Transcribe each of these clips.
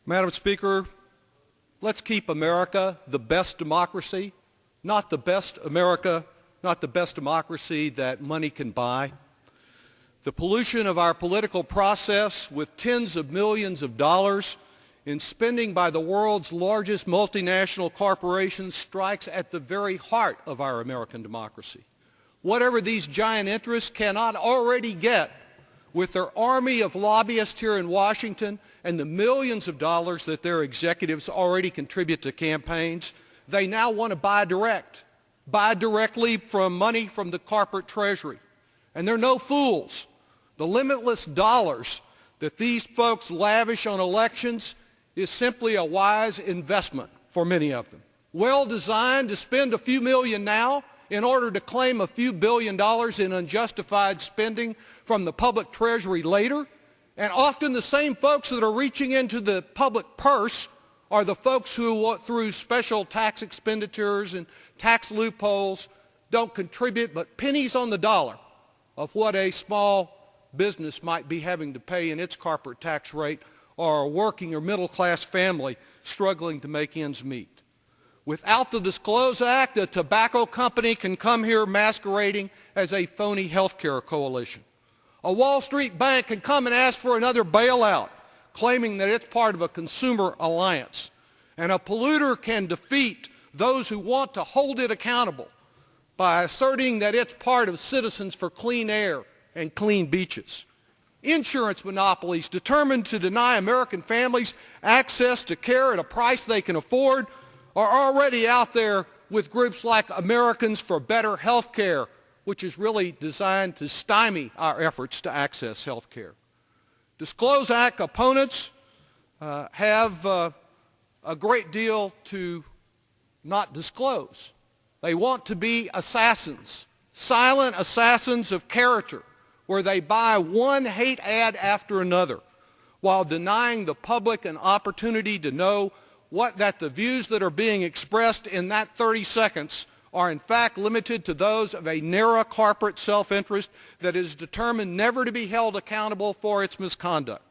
Madam Speaker, let's keep America the best democracy, not the best America, not the best democracy that money can buy. The pollution of our political process with tens of millions of dollars in spending by the world's largest multinational corporations strikes at the very heart of our American democracy. Whatever these giant interests cannot already get with their army of lobbyists here in Washington and the millions of dollars that their executives already contribute to campaigns, they now want to buy directly from money from the corporate treasury. And they're no fools. The limitless dollars that these folks lavish on elections is simply a wise investment for many of them. Well designed to spend a few million now in order to claim a few $billion in unjustified spending from the public treasury later. And often the same folks that are reaching into the public purse are the folks who, through special tax expenditures and tax loopholes, don't contribute but pennies on the dollar of what a small business might be having to pay in its corporate tax rate, or a working or middle-class family struggling to make ends meet. Without the DISCLOSE Act, a tobacco company can come here masquerading as a phony health care coalition. A Wall Street bank can come and ask for another bailout, claiming that it's part of a consumer alliance. And a polluter can defeat those who want to hold it accountable by asserting that it's part of Citizens for Clean Air and clean beaches. Insurance monopolies determined to deny American families access to care at a price they can afford are already out there with groups like Americans for Better Health Care, which is really designed to stymie our efforts to access health care. DISCLOSE Act opponents have a great deal to not disclose. They want to be assassins, silent assassins of character, where they buy one hate ad after another while denying the public an opportunity to know that the views that are being expressed in that 30 seconds are in fact limited to those of a narrow corporate self-interest that is determined never to be held accountable for its misconduct.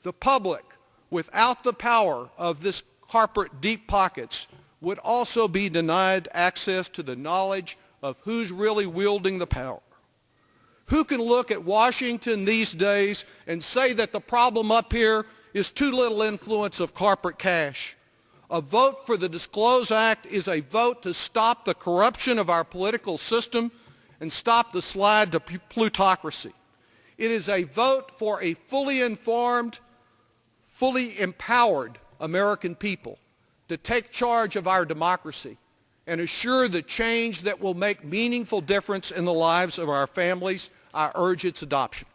The public, without the power of this corporate deep pockets, would also be denied access to the knowledge of who's really wielding the power. Who can look at Washington these days and say that the problem up here is too little influence of corporate cash? A vote for the DISCLOSE Act is a vote to stop the corruption of our political system and stop the slide to plutocracy. It is a vote for a fully informed, fully empowered American people to take charge of our democracy and assure the change that will make meaningful difference in the lives of our families. I urge its adoption.